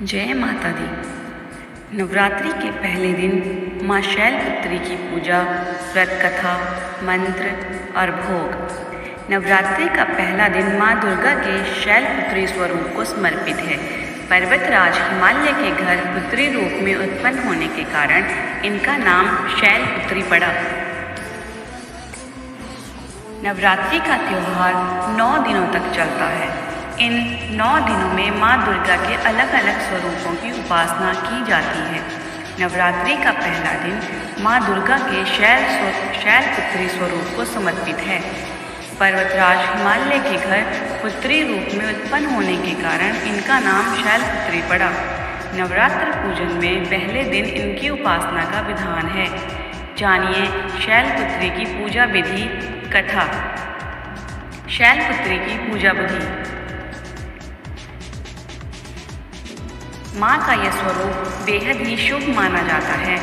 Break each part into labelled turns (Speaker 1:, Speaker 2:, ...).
Speaker 1: जय माता दी। नवरात्रि के पहले दिन माँ शैलपुत्री की पूजा, व्रत कथा, मंत्र और भोग। नवरात्रि का पहला दिन माँ दुर्गा के शैलपुत्री स्वरूप को समर्पित है। पर्वतराज हिमालय के घर पुत्री रूप में उत्पन्न होने के कारण इनका नाम शैलपुत्री पड़ा। नवरात्रि का त्यौहार 9 दिनों तक चलता है। इन 9 दिनों में माँ दुर्गा के अलग अलग स्वरूपों की उपासना की जाती है। नवरात्रि का पहला दिन माँ दुर्गा के शैलपुत्री स्वरूप को समर्पित है। पर्वतराज हिमालय के घर पुत्री रूप में उत्पन्न होने के कारण इनका नाम शैलपुत्री पड़ा। नवरात्र पूजन में पहले दिन इनकी उपासना का विधान है। जानिए शैलपुत्री की पूजा विधि कथा। शैलपुत्री की पूजा विधि। माँ का यह स्वरूप बेहद ही शुभ माना जाता है।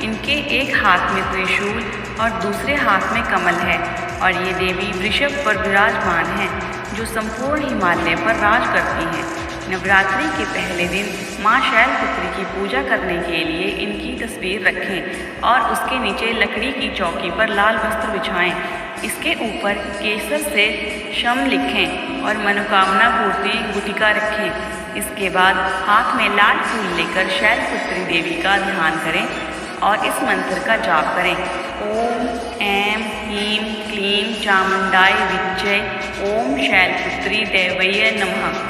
Speaker 1: इनके एक हाथ में त्रिशूल और दूसरे हाथ में कमल है और ये देवी वृषभ पर विराजमान है जो संपूर्ण हिमालय पर राज करती हैं। नवरात्रि के पहले दिन माँ शैलपुत्री की पूजा करने के लिए इनकी तस्वीर रखें और उसके नीचे लकड़ी की चौकी पर लाल वस्त्र बिछाएं। इसके ऊपर केसर से शम लिखें और मनोकामना पूर्ति गुटिका रखें। इसके बाद हाथ में लाल फूल लेकर शैलपुत्री देवी का ध्यान करें और इस मंत्र का जाप करें। ओम ऐं ह्रीं क्लीं चामुंडाय विद्महे ओम शैलपुत्री देवये नमः।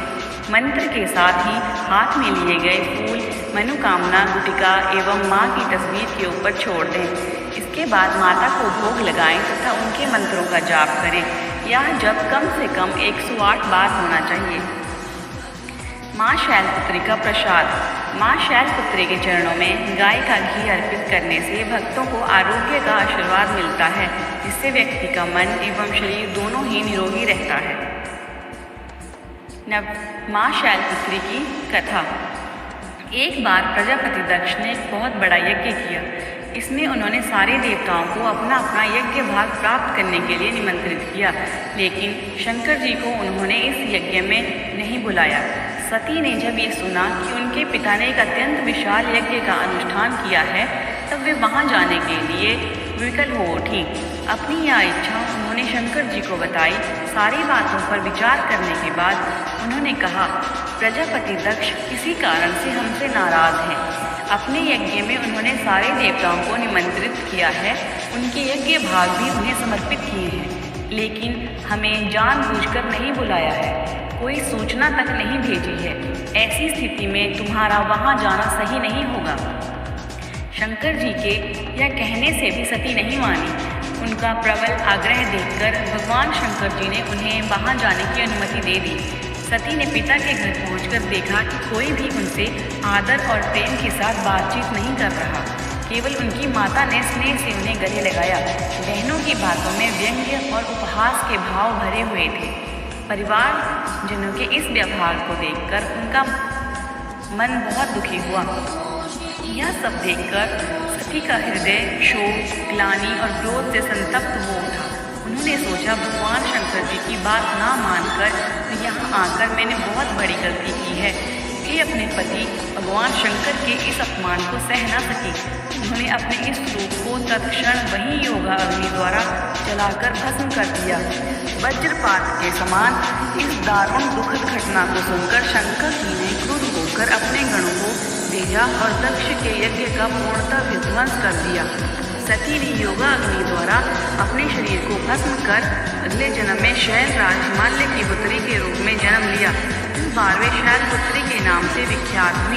Speaker 1: मंत्र के साथ ही हाथ में लिए गए फूल मनोकामना गुटिका एवं माँ की तस्वीर के ऊपर छोड़ दें। इसके बाद माता को भोग लगाएं तथा उनके मंत्रों का जाप करें। यह जप कम से कम 108 बार होना चाहिए। माँ शैलपुत्री का प्रसाद। माँ शैलपुत्री के चरणों में गाय का घी अर्पित करने से भक्तों को आरोग्य का आशीर्वाद मिलता है, जिससे व्यक्ति का मन एवं शरीर दोनों ही निरोगी रहता है। माँ शैलपुत्री की कथा। एक बार प्रजापति दक्ष ने एक बहुत बड़ा यज्ञ किया। इसमें उन्होंने सारे देवताओं को अपना अपना यज्ञ भाग प्राप्त करने के लिए निमंत्रित किया, लेकिन शंकर जी को उन्होंने इस यज्ञ में नहीं बुलाया। सती ने जब ये सुना कि उनके पिता ने एक अत्यंत विशाल यज्ञ का अनुष्ठान किया है, तब वे वहाँ जाने के लिए विकल हो उठी। अपनी यह इच्छा उन्होंने शंकर जी को बताई। सारी बातों पर विचार करने के बाद उन्होंने कहा, प्रजापति दक्ष किसी कारण से हमसे नाराज हैं। अपने यज्ञ में उन्होंने सारे देवताओं को निमंत्रित किया है, उनके यज्ञ भाग भी उन्हें समर्पित किए हैं, लेकिन हमें जानबूझकर नहीं बुलाया है, कोई सूचना तक नहीं भेजी है। ऐसी स्थिति में तुम्हारा वहाँ जाना सही नहीं होगा। शंकर जी के यह कहने से भी सती नहीं मानी। उनका प्रबल आग्रह देखकर भगवान शंकर जी ने उन्हें वहाँ जाने की अनुमति दे दी। सती ने पिता के घर पहुंचकर देखा कि कोई भी उनसे आदर और प्रेम के साथ बातचीत नहीं कर रहा। केवल उनकी माता ने स्नेह से उन्हें गले लगाया। बहनों की बातों में व्यंग्य और उपहास के भाव भरे हुए थे। परिवार जनों के इस व्यवहार को देखकर उनका मन बहुत दुखी हुआ। यह सब देखकर सती का हृदय शोक, ग्लानि और क्रोध से संतप्त हो उठा। उन्होंने सोचा, भगवान शंकर जी की बात ना मानकर यहाँ आकर मैंने बहुत बड़ी गलती की है। कि अपने पति भगवान शंकर के इस अपमान को सह न सकी। उन्होंने अपने इस रूप को तत्क्षण वही योगा अग्नि द्वारा जलाकर भस्म कर दिया। वज्रपात के समान इस दारुण दुखद घटना को सुनकर शंकर जी ने क्रुद्ध होकर अपने गणों को भेजा और दक्ष के यज्ञ का पूर्णतः विध्वंस कर दिया। सती ने योगा अग्नि द्वारा अपने शरीर को भस्म कर अगले जन्म में शैलराज हिमालय की पुत्री के रूप में जन्म लिया। 12वें शैलपुत्री के नाम से विख्यात हुई।